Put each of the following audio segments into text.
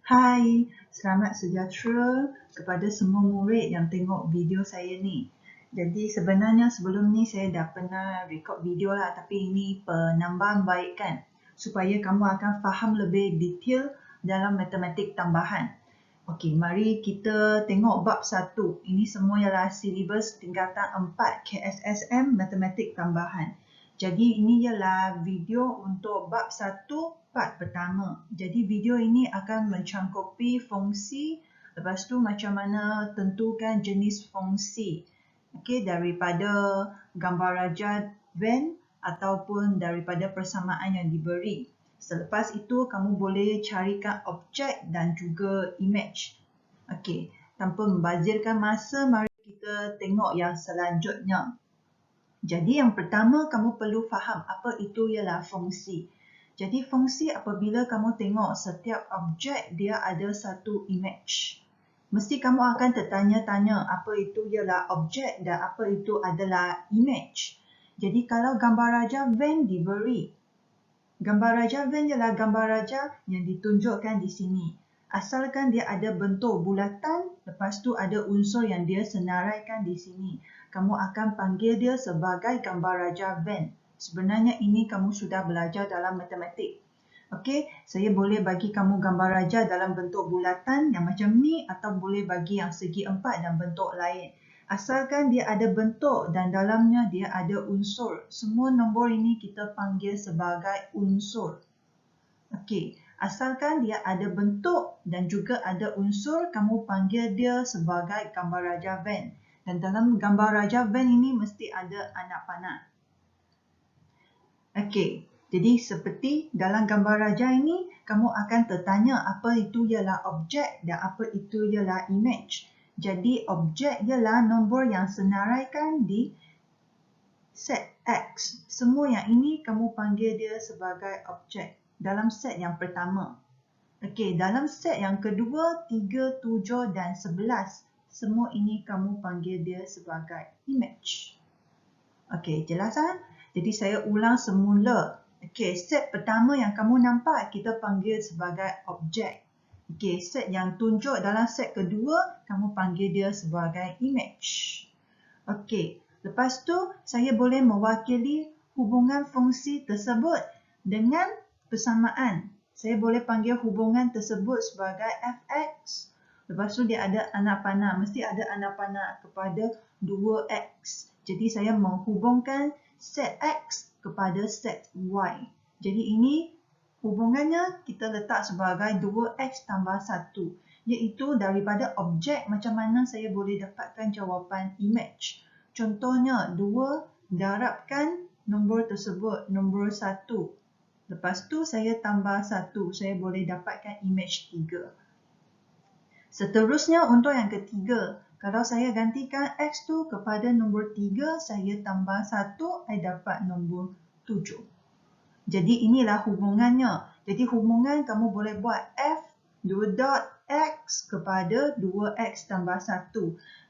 Hai, selamat sejahtera kepada semua murid yang tengok video saya ni. Jadi sebenarnya sebelum ni saya dah pernah record video lah, tapi ini penambahan baik kan, supaya kamu akan faham lebih detail dalam matematik tambahan. Okey, mari kita tengok bab 1. Ini semua ialah silibus tingkatan 4 KSSM matematik tambahan. Jadi ini ialah video untuk bab 1 part pertama. Jadi video ini akan mencangkupi fungsi, lepas tu macam mana tentukan jenis fungsi. Okey, daripada gambar rajah Venn ataupun daripada persamaan yang diberi. Selepas itu kamu boleh carikan objek dan juga image. Okey, tanpa membazirkan masa, mari kita tengok yang selanjutnya. Jadi yang pertama kamu perlu faham apa itu ialah fungsi. Jadi fungsi apabila kamu tengok setiap objek dia ada satu image. Mesti kamu akan tertanya-tanya apa itu ialah objek dan apa itu adalah image. Jadi kalau gambar rajah Venn diberi. Gambar rajah Venn ialah gambar rajah yang ditunjukkan di sini. Asalkan dia ada bentuk bulatan, lepas tu ada unsur yang dia senaraikan di sini. Kamu akan panggil dia sebagai gambar rajah Venn. Sebenarnya ini kamu sudah belajar dalam matematik. Okey, saya boleh bagi kamu gambar rajah dalam bentuk bulatan yang macam ni atau boleh bagi yang segi empat dan bentuk lain. Asalkan dia ada bentuk dan dalamnya dia ada unsur. Semua nombor ini kita panggil sebagai unsur. Okey, asalkan dia ada bentuk dan juga ada unsur, kamu panggil dia sebagai gambar rajah Venn. Dan dalam gambar rajah Venn ini mesti ada anak panah. Okey, jadi seperti dalam gambar rajah ini, kamu akan tertanya apa itu ialah objek dan apa itu ialah image. Jadi objek ialah nombor yang senaraikan di set X. Semua yang ini kamu panggil dia sebagai objek dalam set yang pertama. Okey, dalam set yang kedua, 3, 7 dan 11. Semua ini kamu panggil dia sebagai image. Okey, jelas kan? Jadi saya ulang semula. Okey, set pertama yang kamu nampak kita panggil sebagai objek. Okey, set yang tunjuk dalam set kedua, kamu panggil dia sebagai image. Okey, lepas tu saya boleh mewakili hubungan fungsi tersebut dengan persamaan. Saya boleh panggil hubungan tersebut sebagai fx. Lepas tu dia ada anak panah. Mesti ada anak panah kepada 2x. Jadi saya menghubungkan set x kepada set y. Jadi ini hubungannya kita letak sebagai 2x tambah 1. Iaitu daripada objek macam mana saya boleh dapatkan jawapan image. Contohnya 2 darabkan nombor tersebut, nombor 1. Lepas tu saya tambah 1, saya boleh dapatkan image 3. Seterusnya untuk yang ketiga, kalau saya gantikan x tu kepada nombor 3, saya tambah 1, saya dapat nombor 7. Jadi inilah hubungannya. Jadi hubungan kamu boleh buat f 2 dot x kepada 2x tambah 1.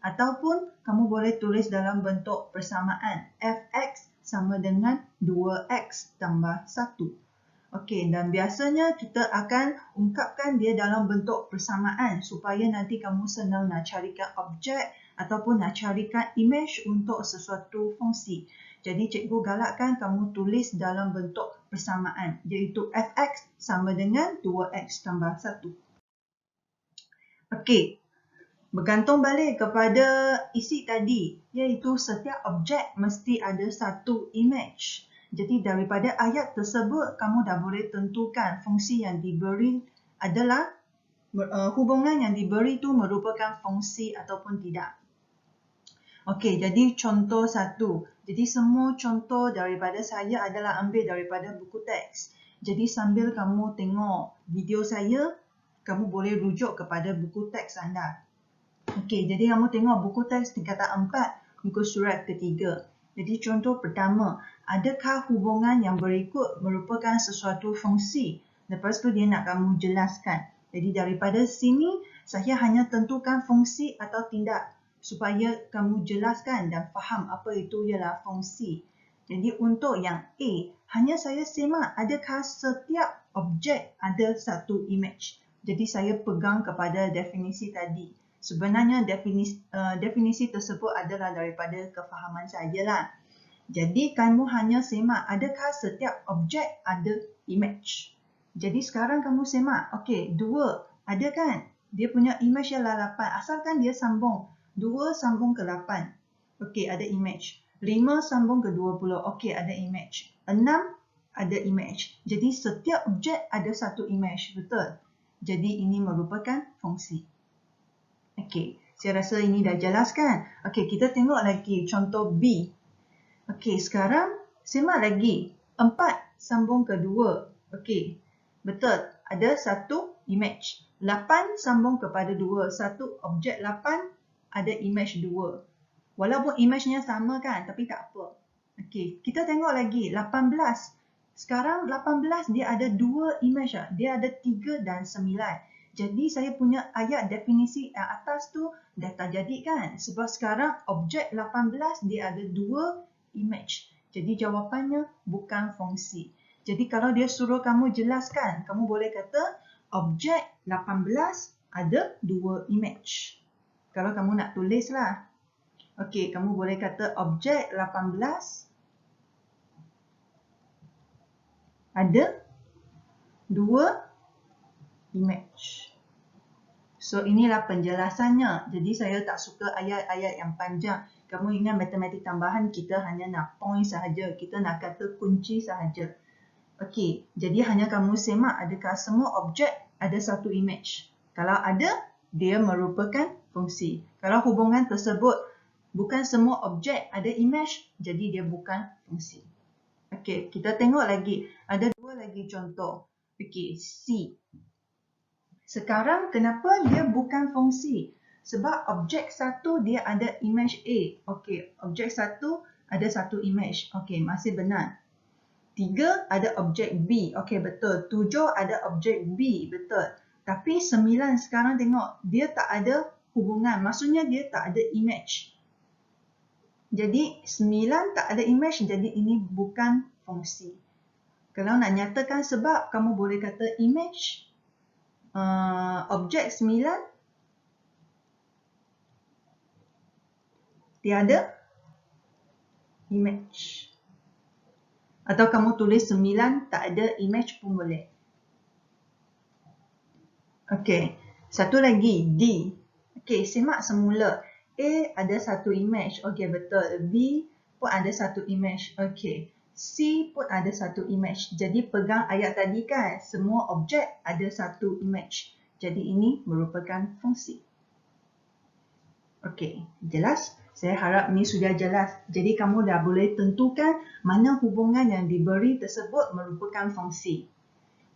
Ataupun kamu boleh tulis dalam bentuk persamaan. Fx sama dengan 2x tambah 1. Okey, dan biasanya kita akan ungkapkan dia dalam bentuk persamaan supaya nanti kamu senang nak carikan objek ataupun nak carikan image untuk sesuatu fungsi. Jadi cikgu galakkan kamu tulis dalam bentuk persamaan, iaitu fx sama dengan 2x tambah 1. Okey, bergantung balik kepada isi tadi, iaitu setiap objek mesti ada satu image. Jadi daripada ayat tersebut, kamu dah boleh tentukan fungsi yang diberi adalah hubungan yang diberi itu merupakan fungsi ataupun tidak. Okey, jadi contoh 1. Jadi semua contoh daripada saya adalah ambil daripada buku teks. Jadi sambil kamu tengok video saya, kamu boleh rujuk kepada buku teks anda. Okey, jadi kamu tengok buku teks tingkatan 4, muka surat ketiga. Jadi contoh pertama, adakah hubungan yang berikut merupakan sesuatu fungsi? Lepas tu dia nak kamu jelaskan. Jadi daripada sini, saya hanya tentukan fungsi atau tidak supaya kamu jelaskan dan faham apa itu ialah fungsi. Jadi untuk yang A, hanya saya semak adakah setiap objek ada satu image. Jadi saya pegang kepada definisi tadi. Sebenarnya definisi tersebut adalah daripada kefahaman sajalah. Jadi kamu hanya semak, adakah setiap objek ada image? Jadi sekarang kamu semak, okey, 2 ada kan? Dia punya image ialah 8, asalkan dia sambung 2 sambung ke 8. Okey, ada image. 5 sambung ke 20, okey, ada image. 6 ada image. Jadi setiap objek ada satu image, betul? Jadi ini merupakan fungsi. Okey, saya rasa ini dah jelas kan? Okey, kita tengok lagi contoh B. Okey, sekarang semak lagi. 4 sambung ke 2. Okey, betul. Ada satu image. 8 sambung kepada 2. Satu objek 8 ada image 2. Walaupun image-nya sama kan, tapi tak apa. Okey, kita tengok lagi. 18. Sekarang 18 dia ada 2 image. Dia ada 3 dan 9. Jadi saya punya ayat definisi yang atas tu dah tak jadi kan? Sebab sekarang objek 18 dia ada 2 image. Jadi jawapannya bukan fungsi. Jadi kalau dia suruh kamu jelaskan, kamu boleh kata objek 18 ada 2 image. Kalau kamu nak tulis lah. Okey, kamu boleh kata objek 18 ada 2 image. So inilah penjelasannya. Jadi saya tak suka ayat-ayat yang panjang. Kamu ingat matematik tambahan kita hanya nak point sahaja. Kita nak kata kunci sahaja. Okey, jadi hanya kamu semak adakah semua objek ada satu image. Kalau ada, dia merupakan fungsi. Kalau hubungan tersebut bukan semua objek ada image, jadi dia bukan fungsi. Okey, kita tengok lagi. Ada 2 lagi contoh. Okey, C. Sekarang kenapa dia bukan fungsi? Sebab objek 1 dia ada image A. Okey, objek 1 ada satu image. Okey, masih benar. 3 ada objek B. Okey, betul. 7 ada objek B. Betul. Tapi 9 sekarang tengok. Dia tak ada hubungan. Maksudnya dia tak ada image. Jadi 9 tak ada image. Jadi ini bukan fungsi. Kalau nak nyatakan sebab, kamu boleh kata image. Objek 9 tiada image. Atau kamu tulis 9 tak ada image pun boleh. Okey, satu lagi D. Okey, simak semula. A ada satu image. Okey, betul. B pun ada satu image. Okey. C pun ada satu image. Jadi pegang ayat tadi kan, semua objek ada satu image. Jadi ini merupakan fungsi. Okey, jelas? Saya harap ini sudah jelas. Jadi kamu dah boleh tentukan mana hubungan yang diberi tersebut merupakan fungsi.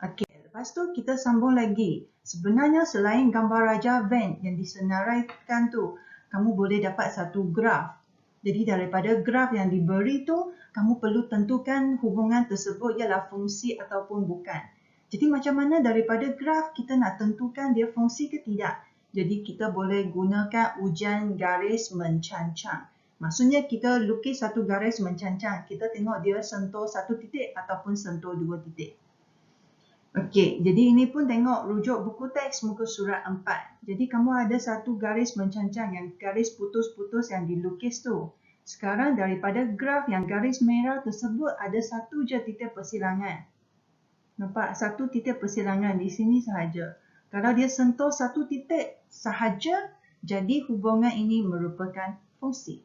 Okey, lepas tu kita sambung lagi. Sebenarnya selain gambar Raja Venn yang disenaraikan tu, kamu boleh dapat satu graf. Jadi daripada graf yang diberi tu, kamu perlu tentukan hubungan tersebut ialah fungsi ataupun bukan. Jadi macam mana daripada graf kita nak tentukan dia fungsi ke tidak? Jadi kita boleh gunakan ujian garis mencancang. Maksudnya kita lukis satu garis mencancang. Kita tengok dia sentuh satu titik ataupun sentuh 2 titik. Okey, jadi ini pun tengok rujuk buku teks muka surat 4. Jadi kamu ada satu garis mencancang yang garis putus-putus yang dilukis tu. Sekarang daripada graf yang garis merah tersebut ada satu je titik persilangan. Nampak? Satu titik persilangan di sini sahaja. Kalau dia sentuh satu titik sahaja, jadi hubungan ini merupakan fungsi.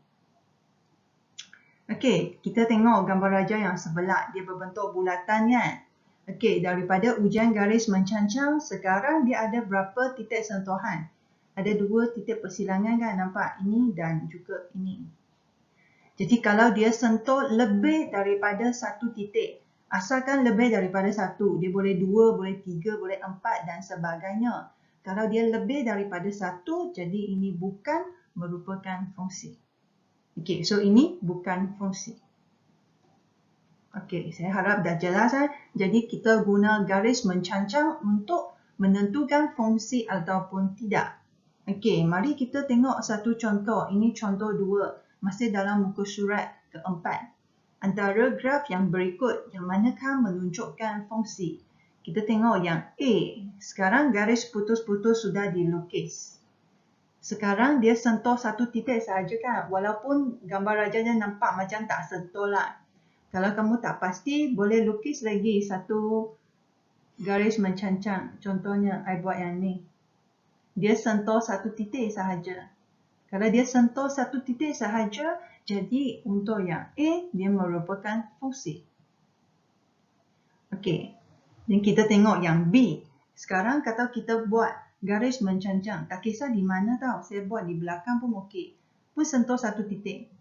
Okey, kita tengok gambar raja yang sebelah. Dia berbentuk bulatan kan? Okey, daripada ujian garis mencancang, sekarang dia ada berapa titik sentuhan? Ada 2 titik persilangan kan? Nampak? Ini dan juga ini. Jadi kalau dia sentuh lebih daripada satu titik, asalkan lebih daripada satu, dia boleh 2, boleh 3, boleh 4 dan sebagainya. Kalau dia lebih daripada satu, jadi ini bukan merupakan fungsi. Okey, so ini bukan fungsi. Okey, saya harap dah jelas. Jadi kita guna garis mencancang untuk menentukan fungsi ataupun tidak. Okey, mari kita tengok satu contoh. Ini contoh 2, masih dalam muka surat keempat. Antara graf yang berikut, yang manakah menunjukkan fungsi? Kita tengok yang A. Sekarang garis putus-putus sudah dilukis. Sekarang dia sentuh satu titik sahaja kan. Walaupun gambar rajanya nampak macam tak sentuh lah. Kalau kamu tak pasti, boleh lukis lagi satu garis mencancang. Contohnya, I buat yang ni. Dia sentuh satu titik sahaja. Kalau dia sentuh satu titik sahaja, jadi untuk yang A, dia merupakan fungsi. Okey. Dan kita tengok yang B. Sekarang kalau kita buat garis mencancang, tak kisah di mana tau. Saya buat di belakang pun okey. Pun sentuh satu titik.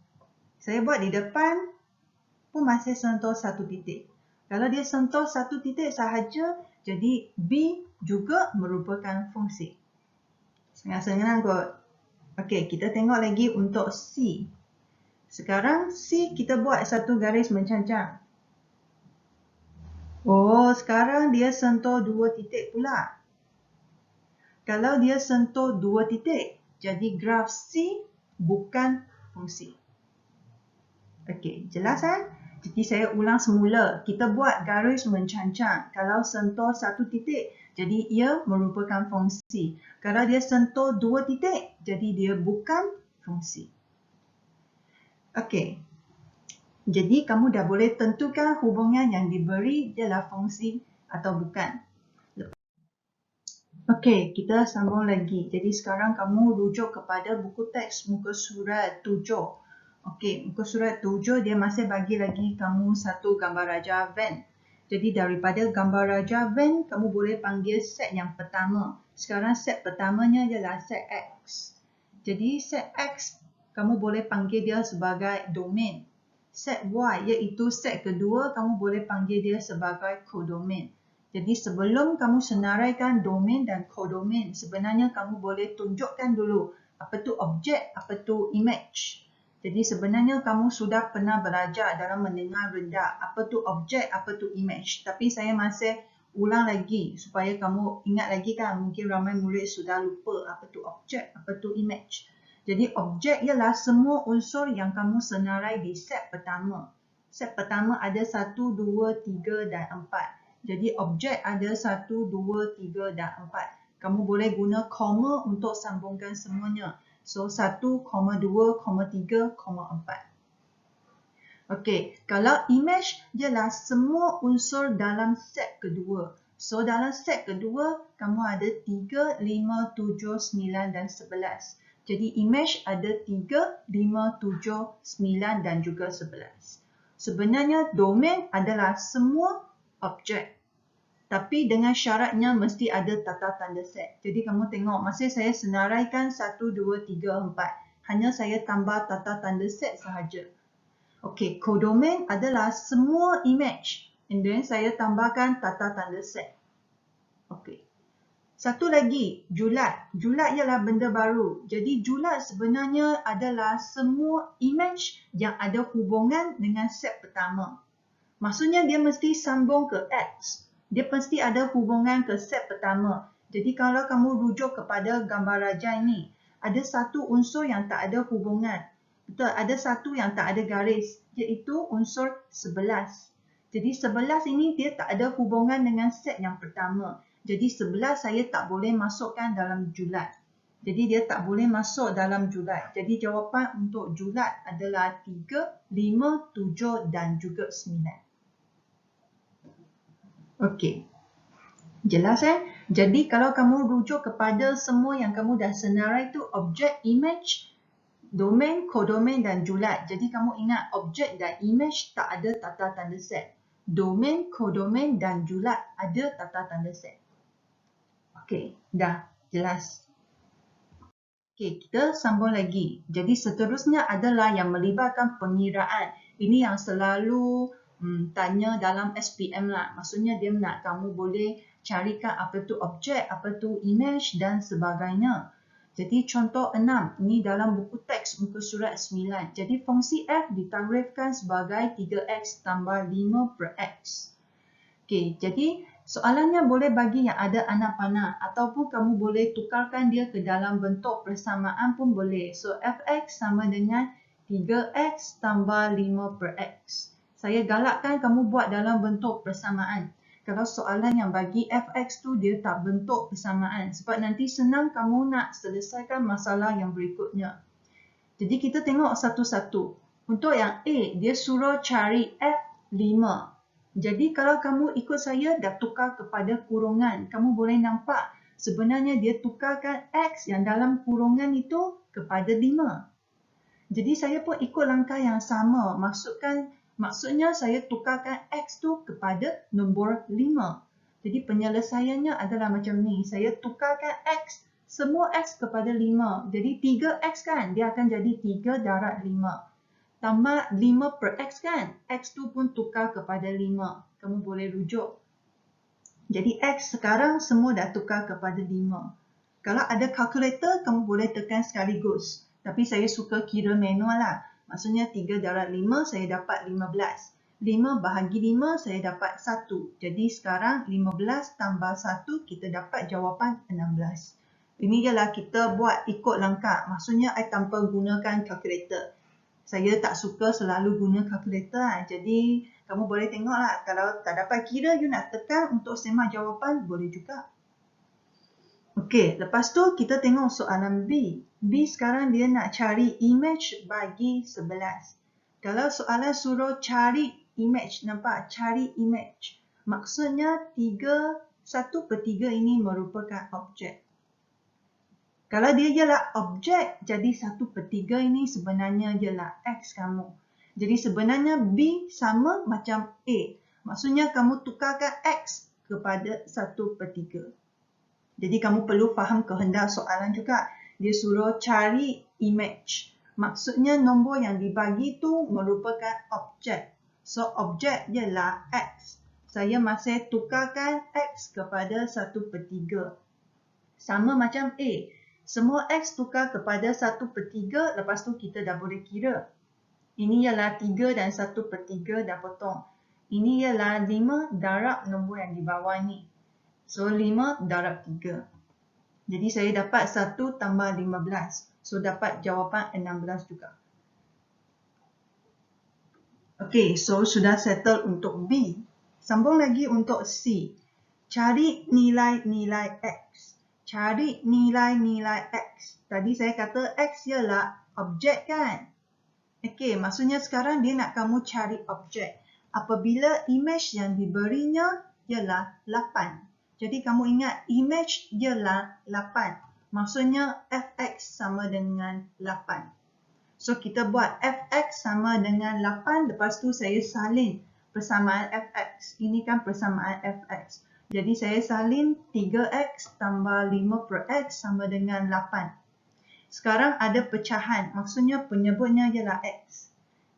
Saya buat di depan pun masih sentuh satu titik. Kalau dia sentuh satu titik sahaja, jadi B juga merupakan fungsi. Senang-senang kot. Okey, kita tengok lagi untuk C. Sekarang C kita buat satu garis mencancang. Oh, sekarang dia sentuh dua titik pula. Kalau dia sentuh dua titik, jadi graf C bukan fungsi. Okey, jelas kan? Jadi saya ulang semula. Kita buat garis mencancang. Kalau sentuh satu titik, jadi ia merupakan fungsi. Kalau dia sentuh dua titik, jadi dia bukan fungsi. Okey. Jadi kamu dah boleh tentukan hubungan yang diberi ialah fungsi atau bukan. Okey, kita sambung lagi. Jadi sekarang kamu rujuk kepada buku teks muka surat 7. Okey, muka surat 7 dia masih bagi lagi kamu satu gambar raja van. Jadi daripada gambar raja van, kamu boleh panggil set yang pertama. Sekarang set pertamanya ialah set X. Jadi set X, kamu boleh panggil dia sebagai domain. Set Y iaitu set kedua, kamu boleh panggil dia sebagai kodomain. Jadi sebelum kamu senaraikan domain dan kodomain, sebenarnya kamu boleh tunjukkan dulu apa tu objek, apa tu image. Jadi sebenarnya kamu sudah pernah belajar dalam mendengar rendah apa tu objek, apa tu image. Tapi saya masih ulang lagi supaya kamu ingat lagi kan. Mungkin ramai murid sudah lupa apa tu objek, apa tu image. Jadi objek ialah semua unsur yang kamu senarai di set pertama. Set pertama ada 1, 2, 3 dan 4. Jadi objek ada 1, 2, 3 dan 4. Kamu boleh guna koma untuk sambungkan semuanya. So 1, 2, 3, 4. Okey, kalau image ialah semua unsur dalam set kedua. So dalam set kedua, kamu ada 3, 5, 7, 9 dan 11. Jadi image ada 3, 5, 7, 9 dan juga 11. Sebenarnya domain adalah semua objek. Tapi dengan syaratnya mesti ada tata tanda set. Jadi kamu tengok masih saya senaraikan 1, 2, 3, 4. Hanya saya tambah tata tanda set sahaja. Okey, codomain adalah semua image. And then saya tambahkan tata tanda set. Okey. Satu lagi, julat. Julat ialah benda baru. Jadi julat sebenarnya adalah semua image yang ada hubungan dengan set pertama. Maksudnya dia mesti sambung ke X. Dia mesti ada hubungan ke set pertama. Jadi kalau kamu rujuk kepada gambar raja ini, ada satu unsur yang tak ada hubungan. Betul, ada satu yang tak ada garis, iaitu unsur 11. Jadi 11 ini dia tak ada hubungan dengan set yang pertama. Jadi 11 saya tak boleh masukkan dalam julat. Jadi dia tak boleh masuk dalam julat. Jadi jawapan untuk julat adalah 3, 5, 7 dan juga 9. Okey. Jelas Jadi kalau kamu rujuk kepada semua yang kamu dah senarai tu objek, image, domain, kodomain dan julat. Jadi kamu ingat objek dan image tak ada tata tanda set. Domain, kodomain dan julat ada tata tanda set. Okey, dah jelas. Okey, kita sambung lagi. Jadi seterusnya adalah yang melibatkan pengiraan. Ini yang selalu tanya dalam SPM lah. Maksudnya dia nak kamu boleh carikan apa tu objek, apa tu image dan sebagainya. Jadi contoh 6, ini dalam buku teks muka surat 9. Jadi fungsi F ditarifkan sebagai 3x tambah 5 per x. Okey, jadi soalannya boleh bagi yang ada anak panah ataupun kamu boleh tukarkan dia ke dalam bentuk persamaan pun boleh. So fx sama dengan 3x tambah 5 per x. Saya galakkan kamu buat dalam bentuk persamaan. kalau soalan yang bagi fx tu dia tak bentuk persamaan. Sebab nanti senang kamu nak selesaikan masalah yang berikutnya. Jadi kita tengok satu-satu. Untuk yang A, dia suruh cari F5. Jadi kalau kamu ikut saya dah tukar kepada kurungan, kamu boleh nampak sebenarnya dia tukarkan X yang dalam kurungan itu kepada 5. Jadi saya pun ikut langkah yang sama. Maksudnya saya tukarkan X tu kepada nombor 5. Jadi penyelesaiannya adalah macam ni. Saya tukarkan X, semua X kepada 5. Jadi 3X kan, dia akan jadi 3 darab 5. Tambah 5 per X kan, X tu pun tukar kepada 5. Kamu boleh rujuk. Jadi X sekarang semua dah tukar kepada 5. Kalau ada kalkulator, kamu boleh tekan sekaligus. Tapi saya suka kira manual lah. Maksudnya 3 darab 5, saya dapat 15. 5 bahagi 5, saya dapat 1. Jadi sekarang 15 tambah 1, kita dapat jawapan 16. Ini ialah kita buat ikut langkah. Maksudnya, I tanpa gunakan kalkulator. Saya tak suka selalu guna kalkulator lah. Jadi, kamu boleh tengok lah. Kalau tak dapat kira, you nak tekan untuk semak jawapan, boleh juga. Okey, lepas tu kita tengok soalan B. B sekarang dia nak cari image bagi 11. Kalau soalan suruh cari image, nampak? Cari image. Maksudnya 1/3 ini merupakan objek. Kalau dia ialah objek, jadi 1/3 ini sebenarnya ialah X kamu. Jadi sebenarnya B sama macam A. Maksudnya kamu tukarkan X kepada 1/3. Jadi kamu perlu faham kehendak soalan juga. Dia suruh cari image. Maksudnya nombor yang dibagi tu merupakan objek. So objek ialah X. Saya masih tukarkan X kepada 1/3. Sama macam A. Semua X tukar kepada 1/3, lepas tu kita dah boleh kira. Ini ialah 3 dan 1/3 dah potong. Ini ialah 5 darab nombor yang di bawah ni. So, 5 darab 3. Jadi, saya dapat 1 tambah 15. So, dapat jawapan 16 juga. Okey, so sudah settle untuk B. Sambung lagi untuk C. Cari nilai-nilai X. Cari nilai-nilai X. Tadi saya kata X ialah objek kan? Okey, maksudnya sekarang dia nak kamu cari objek. Apabila image yang diberinya ialah 8. Jadi kamu ingat image ialah 8. Maksudnya fx sama dengan 8. So kita buat fx sama dengan 8. Lepas tu saya salin persamaan fx. Ini kan persamaan fx. Jadi saya salin 3x tambah 5 per x sama dengan 8. Sekarang ada pecahan. Maksudnya penyebutnya ialah x.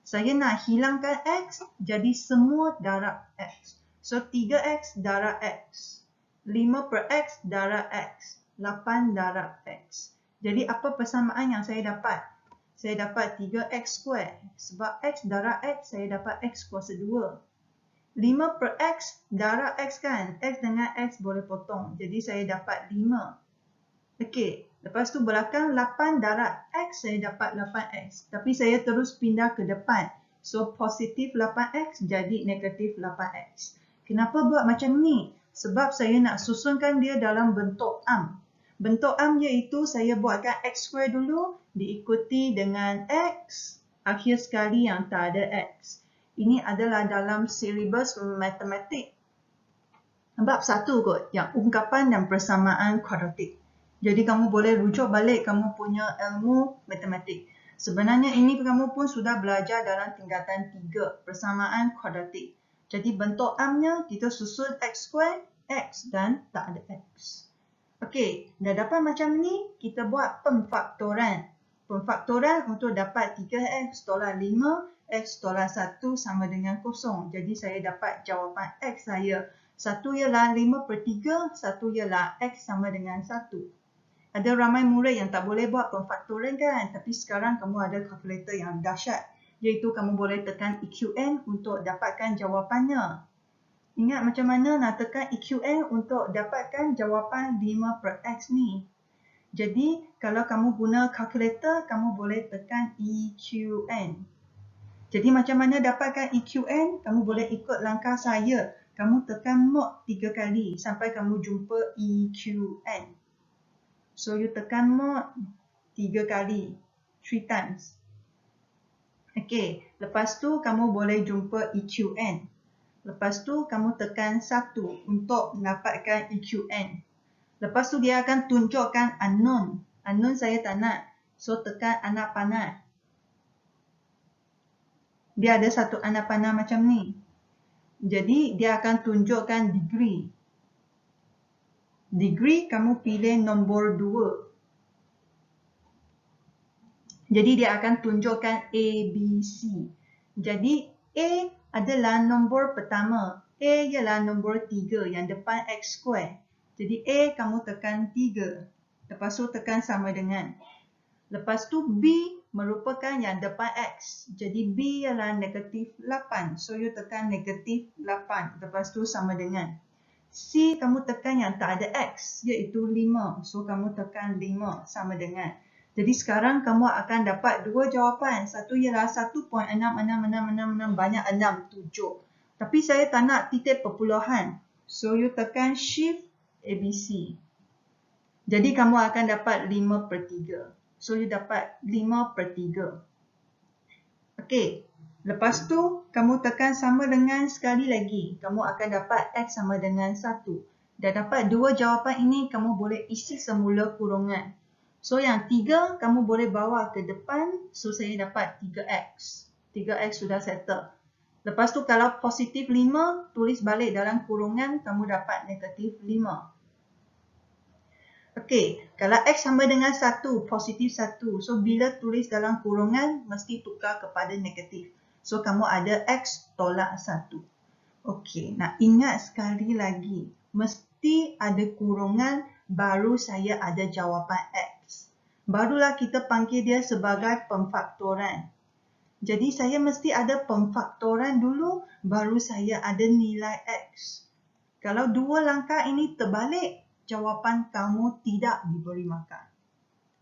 Saya nak hilangkan x. Jadi semua darab x. So 3x darab x. 5 per x darab x. 8 darab x. Jadi apa persamaan yang saya dapat? Saya dapat 3x square. Sebab x darab x, saya dapat x kuasa 2. 5 per x darab x kan? X dengan x boleh potong. Jadi saya dapat 5. Okey. Lepas tu belakang 8 darab x, saya dapat 8x. Tapi saya terus pindah ke depan. So positif 8x jadi negatif 8x. Kenapa buat macam ni? Sebab saya nak susunkan dia dalam bentuk am. Bentuk am iaitu saya buatkan x square dulu, diikuti dengan x, akhir sekali yang tak ada x. Ini adalah dalam silibus matematik. Bab 1 kot, yang ungkapan dan persamaan kuadratik. Jadi kamu boleh rujuk balik kamu punya ilmu matematik. Sebenarnya ini kamu pun sudah belajar dalam tingkatan 3, persamaan kuadratik. Jadi bentuk amnya kita susun x square, x dan tak ada x. Okey, dah dapat macam ni, kita buat pemfaktoran. Pemfaktoran untuk dapat 3x tolak 5, x tolak 1 sama dengan 0. Jadi saya dapat jawapan x saya. 1 ialah 5 per 3, 1 ialah x sama dengan 1. Ada ramai murid yang tak boleh buat pemfaktoran kan? Tapi sekarang kamu ada kalkulator yang dahsyat. Iaitu kamu boleh tekan EQN untuk dapatkan jawapannya. Ingat macam mana nak tekan EQN untuk dapatkan jawapan 5 per x ni. Jadi, kalau kamu guna kalkulator, kamu boleh tekan EQN. Jadi, macam mana dapatkan EQN? Kamu boleh ikut langkah saya. kamu tekan mod 3 kali sampai kamu jumpa EQN. So, you tekan mod 3 kali, 3 times. Okey, lepas tu kamu boleh jumpa EQN. Lepas tu kamu tekan 1 untuk mendapatkan EQN. Lepas tu dia akan tunjukkan unknown. Unknown saya tak nak. So, tekan anak panah. Dia ada satu anak panah macam ni. Jadi, dia akan tunjukkan degree. Degree, kamu pilih nombor 2. Jadi, dia akan tunjukkan A, B, C. Jadi, A adalah nombor pertama. A ialah nombor 3 yang depan X square. Jadi, A kamu tekan 3. Lepas tu tekan sama dengan. Lepas tu, B merupakan yang depan X. Jadi, B ialah negatif 8. So, you tekan negatif 8. Lepas tu sama dengan. C, kamu tekan yang tak ada X, iaitu 5. So, kamu tekan 5 sama dengan. Jadi, sekarang kamu akan dapat dua jawapan. Satu ialah 1.66666, banyak 6, 7. Tapi saya tak nak titik perpuluhan. So, you tekan Shift ABC. Jadi, kamu akan dapat 5/3. So, you dapat 5/3. Okey. Lepas tu, kamu tekan sama dengan sekali lagi. Kamu akan dapat X sama dengan 1. Dah dapat dua jawapan ini, kamu boleh isi semula kurungan. So, yang 3, kamu boleh bawa ke depan. So, saya dapat 3X. 3X sudah settle. Lepas tu, kalau positif 5, tulis balik dalam kurungan, kamu dapat negatif 5. Okey, kalau X sama dengan 1, positif 1. So, bila tulis dalam kurungan, mesti tukar kepada negatif. So, kamu ada X tolak 1. Okey, nak ingat sekali lagi. Mesti ada kurungan, baru saya ada jawapan X. Barulah kita panggil dia sebagai pemfaktoran. Jadi, saya mesti ada pemfaktoran dulu, baru saya ada nilai X. Kalau dua langkah ini terbalik, jawapan kamu tidak diberi markah.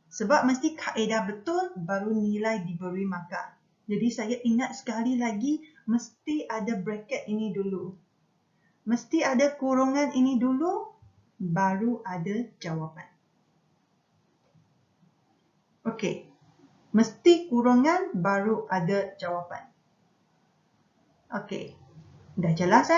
Sebab mesti kaedah betul baru nilai diberi markah. Jadi saya ingat sekali lagi, mesti ada bracket ini dulu. Mesti ada kurungan ini dulu, baru ada jawapan. Okey. Mesti kurungan baru ada jawapan. Okey. Dah jelas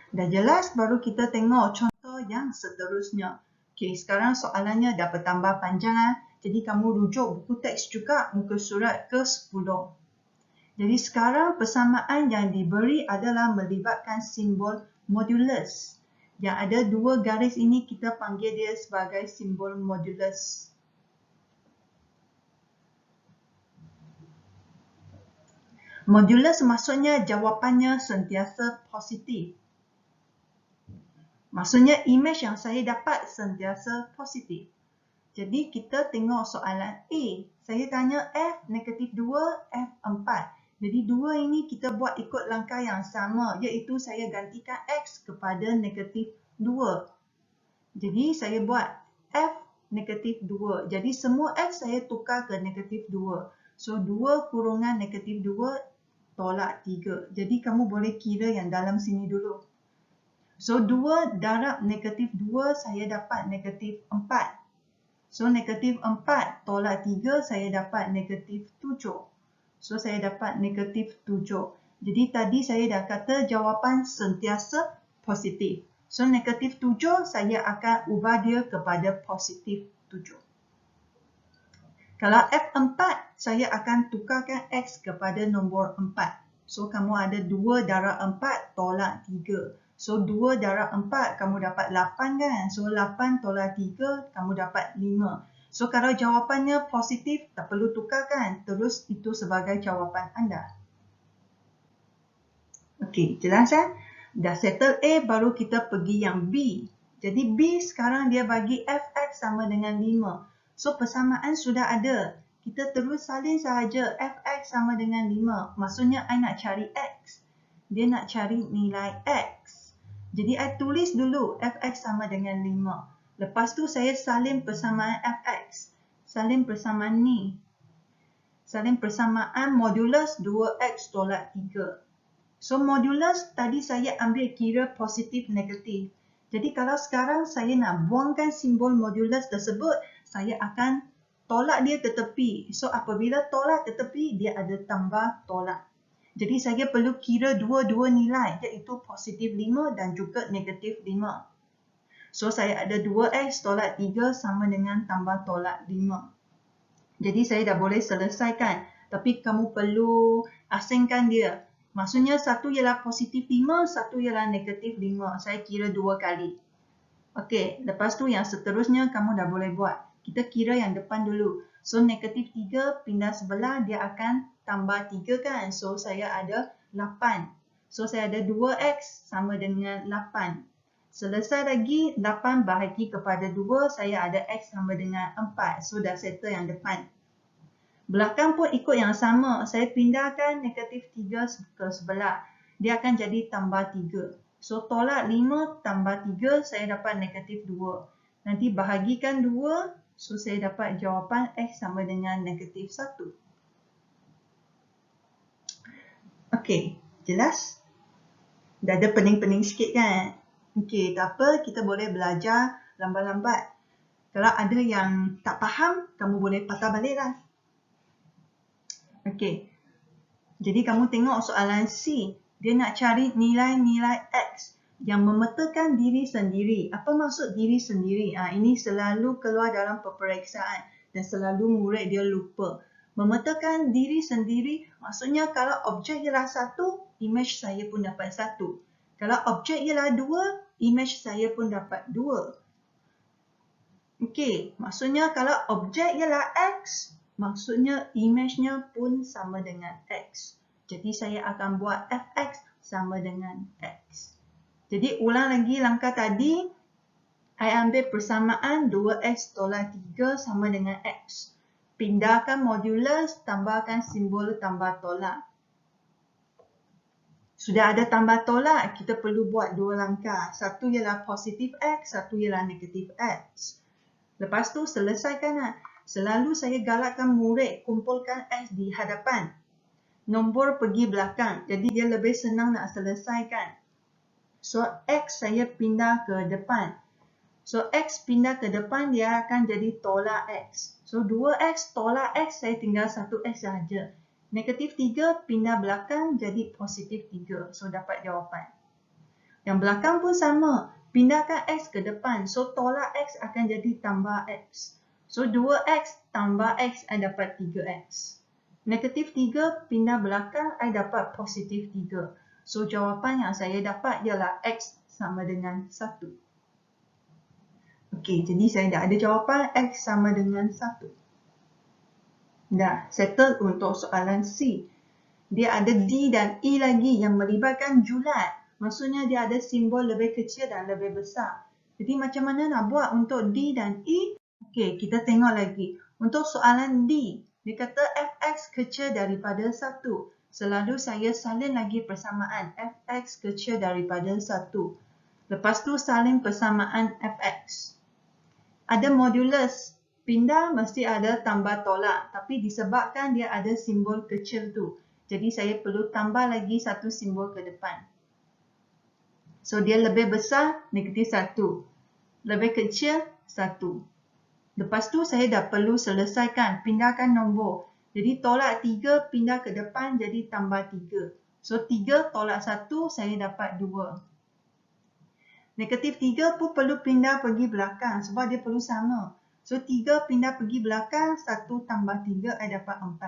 Dah jelas, baru kita tengok contoh yang seterusnya. Okey, sekarang soalannya dah bertambah panjang. Jadi kamu rujuk buku teks juga muka surat ke-10. Jadi sekarang persamaan yang diberi adalah melibatkan simbol modulus. Yang ada dua garis ini kita panggil dia sebagai simbol modulus. Modulus maksudnya jawapannya sentiasa positif. Maksudnya imej yang saya dapat sentiasa positif. Jadi kita tengok soalan A. Saya tanya F negatif 2, F 4. Jadi dua ini kita buat ikut langkah yang sama, iaitu saya gantikan X kepada negatif 2. Jadi saya buat F negatif 2. Jadi semua X saya tukar ke negatif 2. So 2 kurungan negatif 2 tolak 3. Jadi kamu boleh kira yang dalam sini dulu. So, 2 darab negatif 2, saya dapat negatif 4. So, negatif 4 tolak 3, saya dapat negatif 7. So, saya dapat negatif 7. Jadi, tadi saya dah kata jawapan sentiasa positif. So, negatif 7, saya akan ubah dia kepada positif 7. Kalau F4, saya akan tukarkan X kepada nombor 4. So, kamu ada 2 darab 4 tolak 3. So, 2 darab 4, kamu dapat 8 kan? So, 8 tolak 3, kamu dapat 5. So, kalau jawapannya positif, tak perlu tukar kan? Terus, itu sebagai jawapan anda. Okey, jelas kan? Dah settle A, baru kita pergi yang B. Jadi, B sekarang dia bagi Fx sama dengan 5. So, persamaan sudah ada. Kita terus salin sahaja Fx sama dengan 5. Maksudnya, I nak cari X. Dia nak cari nilai X. Jadi, I tulis dulu Fx sama dengan 5. Lepas tu, saya salin persamaan Fx. Salin persamaan ni. Salin persamaan modulus 2x tolak 3. So modulus tadi saya ambil kira positif negatif. Jadi kalau sekarang saya nak buangkan simbol modulus tersebut, saya akan tolak dia ke tepi. So apabila tolak ke tepi, dia ada tambah tolak. Jadi saya perlu kira dua-dua nilai, iaitu positif 5 dan juga negatif 5. So saya ada 2x tolak 3 sama dengan tambah tolak 5. Jadi saya dah boleh selesaikan. Tapi kamu perlu asingkan dia. Maksudnya satu ialah positif 5, satu ialah negatif 5. Saya kira 2 kali. Okey, lepas tu yang seterusnya kamu dah boleh buat. Kita kira yang depan dulu. So negatif 3 pindah sebelah, dia akan tambah 3 kan. So saya ada 8. So saya ada 2x sama dengan 8. Selesai lagi, 8 bahagi kepada 2, saya ada x sama dengan 4. So dah settle yang depan. Belakang pun ikut yang sama. Saya pindahkan negatif 3 ke sebelah. Dia akan jadi tambah 3. So tolak 5 tambah 3, saya dapat negatif 2. Nanti bahagikan 2, so saya dapat jawapan x sama dengan negatif 1. Okey, jelas? Dah ada pening-pening sikit kan? Okey, tak apa, kita boleh belajar lambat-lambat. Kalau ada yang tak faham, kamu boleh patah balik lah. Okey, jadi kamu tengok soalan C. Dia nak cari nilai-nilai X yang memetakan diri sendiri. Apa maksud diri sendiri? Ini selalu keluar dalam peperiksaan dan selalu murid dia lupa. Memetakan diri sendiri maksudnya kalau objek ialah 1, imej saya pun dapat 1. Kalau objek ialah 2, imej saya pun dapat 2. Okey, maksudnya kalau objek ialah X, maksudnya imejnya pun sama dengan X. Jadi saya akan buat fx sama dengan X. Jadi ulang lagi langkah tadi. Saya ambil persamaan 2x tolak 3 sama dengan X. Pindahkan modulus, tambahkan simbol tambah tolak. Sudah ada tambah tolak, kita perlu buat dua langkah. Satu ialah positif X, satu ialah negatif X. Lepas tu selesaikan. Selalu saya galakkan murid kumpulkan X di hadapan. Nombor pergi belakang. Jadi dia lebih senang nak selesaikan. So X saya pindah ke depan. So X pindah ke depan, dia akan jadi tolak X. So 2X tolak X, saya tinggal 1X sahaja. Negatif 3 pindah belakang jadi positif 3. So dapat jawapan. Yang belakang pun sama. Pindahkan X ke depan. So tolak X akan jadi tambah X. So 2X tambah X, saya dapat 3X. Negatif 3 pindah belakang, saya dapat positif 3. So jawapan yang saya dapat ialah X sama dengan 1. Okey, jadi saya dah ada jawapan X sama dengan 1. Dah settle untuk soalan C. Dia ada D dan E lagi yang melibatkan julat. Maksudnya dia ada simbol lebih kecil dan lebih besar. Jadi macam mana nak buat untuk D dan E? Okey, kita tengok lagi. Untuk soalan D, dia kata fx kecil daripada 1. Selalu saya salin lagi persamaan fx kecil daripada 1. Lepas tu salin persamaan fx. Ada modulus. Pindah mesti ada tambah tolak. Tapi disebabkan dia ada simbol kecil tu. Jadi saya perlu tambah lagi satu simbol ke depan. So dia lebih besar, negatif 1. Lebih kecil, 1. Lepas tu saya dah perlu selesaikan. Pindahkan nombor. Jadi tolak 3 pindah ke depan jadi tambah 3. So 3 tolak 1 saya dapat 2. Negatif 3 pun perlu pindah pergi belakang sebab dia perlu sama. So 3 pindah pergi belakang, 1 tambah 3, saya dapat 4.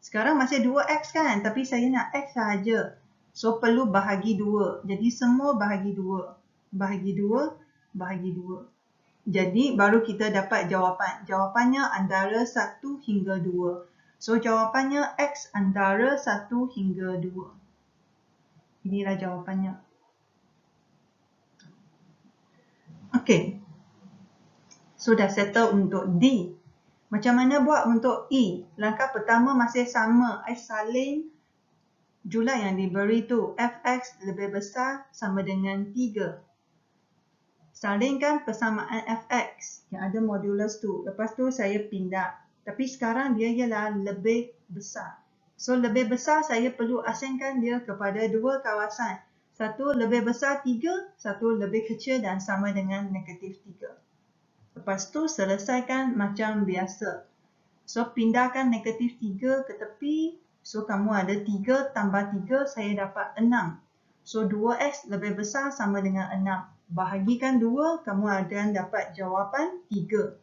Sekarang masih 2x kan, tapi saya nak x sahaja. So perlu bahagi 2. Jadi semua bahagi 2. Bahagi 2, bahagi 2. Jadi baru kita dapat jawapan. Jawapannya antara 1 hingga 2. So jawapannya x antara 1 hingga 2. Inilah jawapannya. Okey. Sudah settle untuk D. Macam mana buat untuk E? Langkah pertama masih sama. I salin julat yang diberi tu. Fx lebih besar sama dengan 3. Salinkan persamaan Fx yang ada modulus tu. Lepas tu saya pindah. Tapi sekarang dia ialah lebih besar. So, lebih besar saya perlu asingkan dia kepada dua kawasan. Satu lebih besar 3, satu lebih kecil dan sama dengan negatif 3. Lepas tu, selesaikan macam biasa. So, pindahkan negatif 3 ke tepi. So, kamu ada 3 tambah 3, saya dapat 6. So, 2x lebih besar sama dengan 6. Bahagikan 2, kamu akan dapat jawapan 3.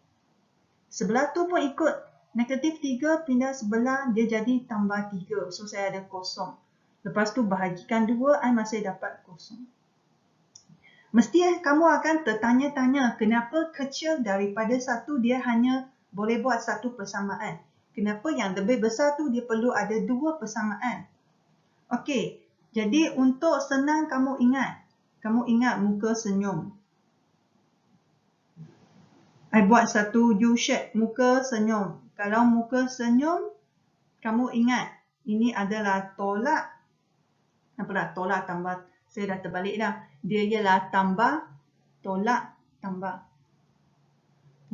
Sebelah tu pun ikut. Negatif 3 pindah sebelah, dia jadi tambah 3. So, saya ada kosong. Lepas tu, bahagikan 2, I masih dapat kosong. Mesti kamu akan tertanya-tanya kenapa kecil daripada 1 dia hanya boleh buat satu persamaan. Kenapa yang lebih besar tu dia perlu ada 2 persamaan. Okey, jadi untuk senang kamu ingat muka senyum. I buat satu U-shape, muka senyum. Kalau muka senyum, kamu ingat ini adalah tolak. Apalah, tolak tambah. Saya dah terbalik dah. Dia ialah tambah, tolak, tambah.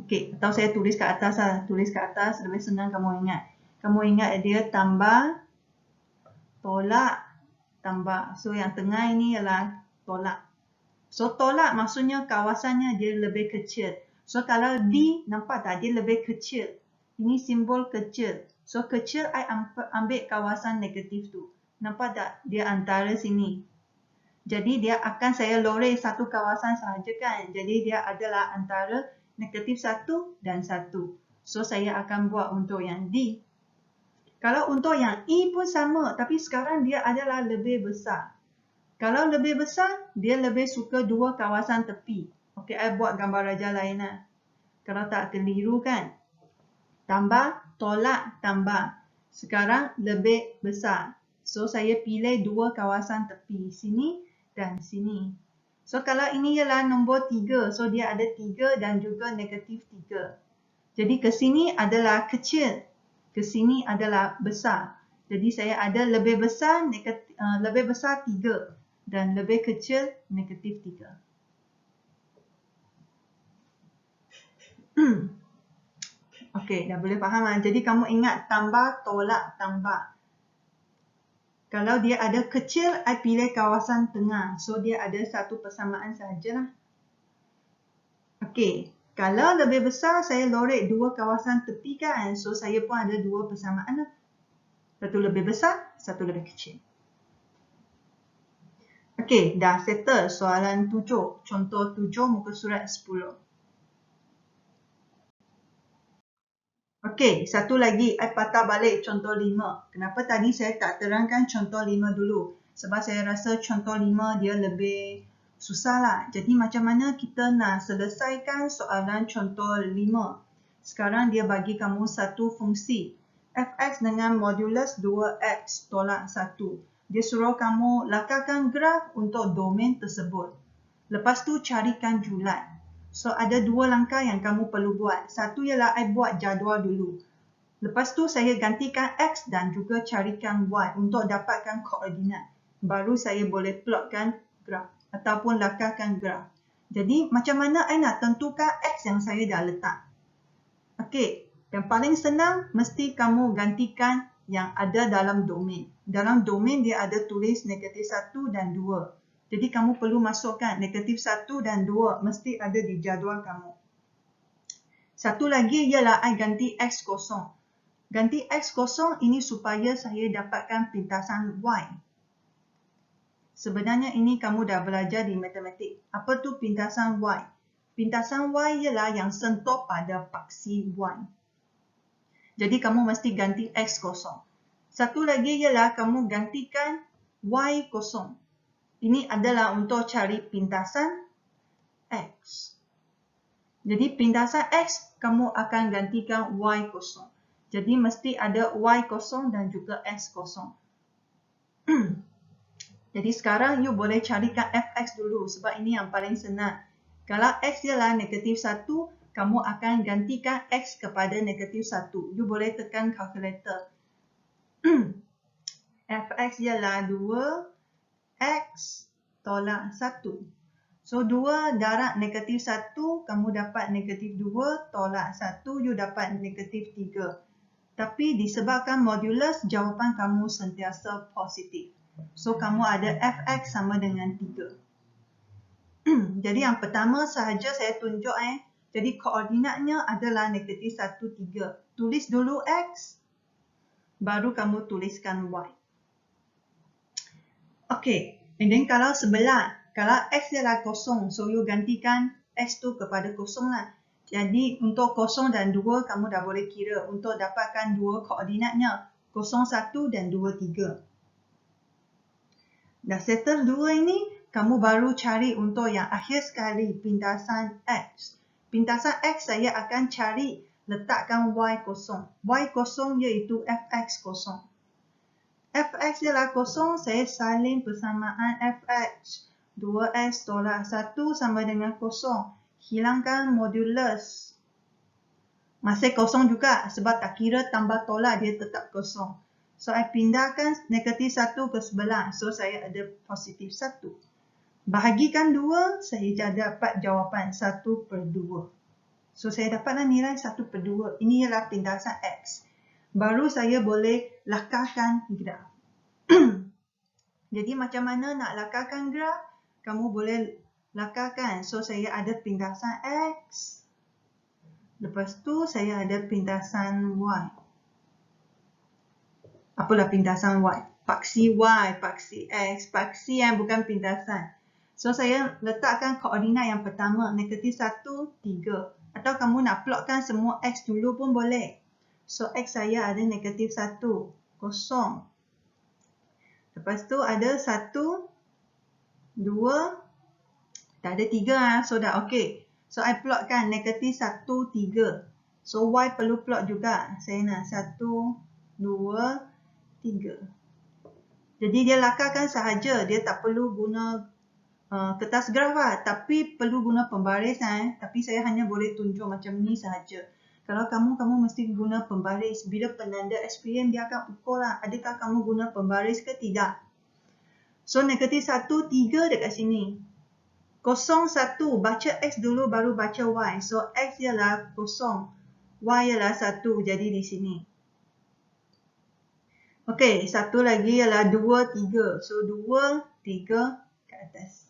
Okey, atau saya tulis kat atas lah. Tulis kat atas, lebih senang kamu ingat. Kamu ingat dia tambah, tolak, tambah. So, yang tengah ini ialah tolak. So, tolak maksudnya kawasannya dia lebih kecil. So, kalau D, nampak tak? Dia lebih kecil. Ini simbol kecil. So, kecil, I ambil kawasan negatif tu. Nampak tak? Dia antara sini. Jadi, dia akan saya loreh satu kawasan sahaja kan? Jadi, dia adalah antara negatif 1 dan 1. So, saya akan buat untuk yang D. Kalau untuk yang E pun sama. Tapi sekarang dia adalah lebih besar. Kalau lebih besar, dia lebih suka dua kawasan tepi. Okey, I buat gambar raja lain lah. Kalau tak keliru kan? Tambah, tolak, tambah. Sekarang lebih besar. So, saya pilih dua kawasan tepi. Sini dan sini. So, kalau ini ialah nombor 3. So, dia ada 3 dan juga negatif 3. Jadi, ke sini adalah kecil. Ke sini adalah besar. Jadi, saya ada lebih besar 3. Dan lebih kecil negatif 3. Okey, dah boleh faham lah. Jadi kamu ingat tambah, tolak, tambah. Kalau dia ada kecil, I pilih kawasan tengah. So, dia ada satu persamaan sahajalah. Okey, kalau lebih besar, saya lorek dua kawasan tepi kan. So, saya pun ada dua persamaan lah. Satu lebih besar, satu lebih kecil. Okey, dah settle soalan 7. Contoh 7 muka surat 10. Okey, satu lagi. I patah balik contoh 5. Kenapa tadi saya tak terangkan contoh 5 dulu? Sebab saya rasa contoh 5 dia lebih susah lah. Jadi macam mana kita nak selesaikan soalan contoh 5? Sekarang dia bagi kamu satu fungsi. Fx dengan modulus 2x tolak 1. Dia suruh kamu lakarkan graf untuk domain tersebut. Lepas tu carikan julat. So, ada dua langkah yang kamu perlu buat. Satu ialah I buat jadual dulu. Lepas tu saya gantikan X dan juga carikan Y untuk dapatkan koordinat. Baru saya boleh plotkan graf ataupun lakarkan graf. Jadi, macam mana I nak tentukan X yang saya dah letak? Okey, yang paling senang mesti kamu gantikan yang ada dalam domain. Dalam domain dia ada tulis negatif 1 dan 2. Jadi kamu perlu masukkan negatif 1 dan 2 mesti ada di jadual kamu. Satu lagi ialah I ganti X kosong. Ganti X kosong ini supaya saya dapatkan pintasan Y. Sebenarnya ini kamu dah belajar di matematik. Apa tu pintasan Y? Pintasan Y ialah yang sentuh pada paksi Y. Jadi kamu mesti ganti X kosong. Satu lagi ialah kamu gantikan Y kosong. Ini adalah untuk cari pintasan X. Jadi pintasan X kamu akan gantikan Y kosong. Jadi mesti ada Y kosong dan juga X kosong. Jadi sekarang you boleh carikan Fx dulu sebab ini yang paling senang. Kalau X ialah negatif 1, kamu akan gantikan X kepada negatif 1. You boleh tekan kalkulator. Fx ialah 2x tolak 1. So, 2 darab negatif 1, kamu dapat negatif 2 tolak 1, you dapat negatif 3. Tapi disebabkan modulus, jawapan kamu sentiasa positif. So, kamu ada fx sama dengan 3. Jadi, yang pertama sahaja saya tunjuk. Jadi, koordinatnya adalah negatif 1, 3. Tulis dulu x, baru kamu tuliskan y. Okey, and then kalau sebelah, kalau x adalah kosong, so you gantikan x tu kepada kosong lah. Jadi untuk 0 dan 2 kamu dah boleh kira untuk dapatkan dua koordinatnya 0, 1 dan 2, 3. Dah settle dua ini, kamu baru cari untuk yang akhir sekali pintasan x. Pintasan x saya akan cari letakkan y kosong. Y kosong iaitu fx kosong. Fx ialah kosong, saya salin persamaan fx. 2x tolak 1 sama dengan kosong. Hilangkan modulus. Masih kosong juga sebab tak kira tambah tolak dia tetap kosong. So, saya pindahkan negatif 1 ke sebelah. So, saya ada positif 1. Bahagikan 2, saya dapat jawapan 1/2. So, saya dapatlah nilai 1/2. Ini ialah pindasan x. Baru saya boleh lakarkan graf. Jadi macam mana nak lakarkan graf? Kamu boleh lakarkan. So, saya ada pindasan x. Lepas tu, saya ada pindasan y. Apalah pindasan y? Paksi y, paksi x, paksi yang bukan pindasan. So, saya letakkan koordinat yang pertama, negatif 1, 3. Atau kamu nak plotkan semua x dulu pun boleh. So, x saya ada negatif 1, kosong. Lepas tu ada 1, 2, tak ada 3. So, dah okey. So, I plotkan negatif 1, 3. So, y perlu plot juga. Saya nak 1, 2, 3. Jadi, dia lakarkan sahaja. Dia tak perlu guna kertas graf lah. Tapi, perlu guna pembarisan. Tapi, saya hanya boleh tunjuk macam ni sahaja. Kalau kamu mesti guna pembaris. Bila penanda SPM, dia akan ukur lah. Adakah kamu guna pembaris ke tidak? So, negatif 1, 3 dekat sini. 0, 1. Baca x dulu baru baca y. So, x ialah 0. Y ialah 1. Jadi, di sini. Okey, satu lagi ialah 2, 3. So, 2, 3 ke atas.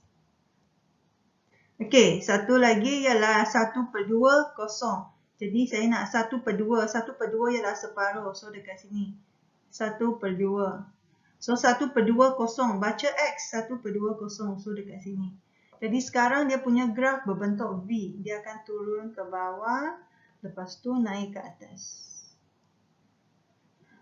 Okey, satu lagi ialah 1/2, 0. Jadi, saya nak 1/2. 1/2 ialah separuh. So, dekat sini. 1/2. So, 1/2 kosong. Baca x, 1/2 kosong. So, dekat sini. Jadi, sekarang dia punya graf berbentuk V. Dia akan turun ke bawah. Lepas tu, naik ke atas.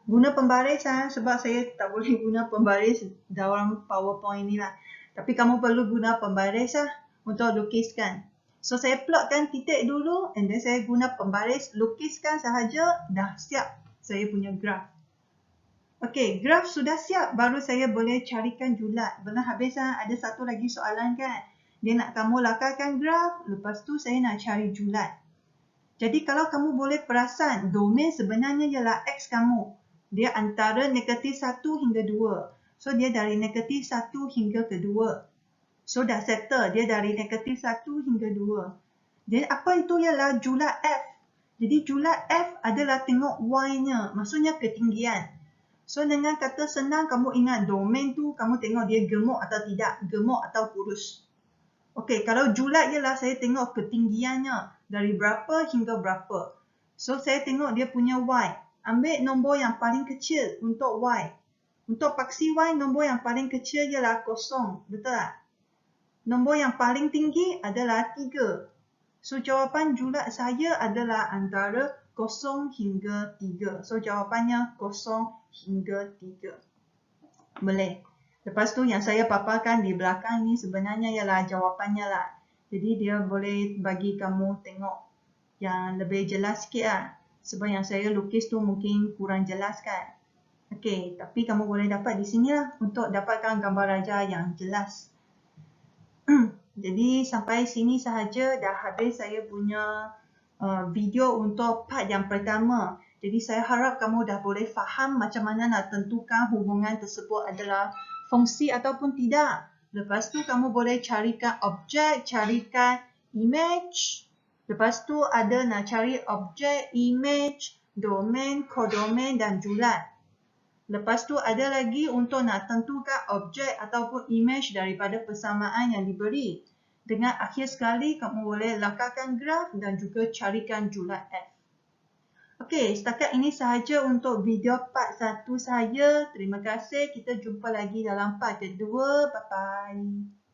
Guna pembaris sebab saya tak boleh guna pembaris dalam PowerPoint ni lah. Tapi kamu perlu guna pembaris untuk lukiskan. So, saya plotkan titik dulu and then saya guna pembaris, lukiskan sahaja, dah siap saya punya graf. Okey, graf sudah siap, baru saya boleh carikan julat. Belum habis ada satu lagi soalan kan. Dia nak kamu lakarkan graf, lepas tu saya nak cari julat. Jadi kalau kamu boleh perasan, domain sebenarnya ialah x kamu. Dia antara negatif 1 hingga 2. So, dia dari negatif 1 hingga ke 2. So, dah settle. Dia dari negatif 1 hingga 2. Jadi, apa itu ialah julat F? Jadi, julat F adalah tengok Y-nya. Maksudnya ketinggian. So, dengan kata senang, kamu ingat domain tu, kamu tengok dia gemuk atau tidak. Gemuk atau kurus. Okey, kalau julat ialah saya tengok ketinggiannya. Dari berapa hingga berapa. So, saya tengok dia punya Y. Ambil nombor yang paling kecil untuk Y. Untuk paksi Y, nombor yang paling kecil ialah 0. Betul tak? Nombor yang paling tinggi adalah 3. So, jawapan julat saya adalah antara 0 hingga 3. So, jawapannya 0 hingga 3. Boleh. Lepas tu yang saya paparkan di belakang ni sebenarnya ialah jawapannya lah. Jadi, dia boleh bagi kamu tengok yang lebih jelas sikit lah. Sebab yang saya lukis tu mungkin kurang jelas kan. Okey, tapi kamu boleh dapat di sini lah untuk dapatkan gambar raja yang jelas. Jadi sampai sini sahaja dah habis saya punya video untuk part yang pertama. Jadi saya harap kamu dah boleh faham macam mana nak tentukan hubungan tersebut adalah fungsi ataupun tidak. Lepas tu kamu boleh carikan objek, carikan image. Lepas tu ada nak cari objek, image, domain, kodomain dan julat. Lepas tu ada lagi untuk nak tentukan objek ataupun image daripada persamaan yang diberi. Dengan akhir sekali, kamu boleh lakarkan graf dan juga carikan julat F. Okey, setakat ini sahaja untuk video part 1 saya. Terima kasih. Kita jumpa lagi dalam part kedua. Bye-bye.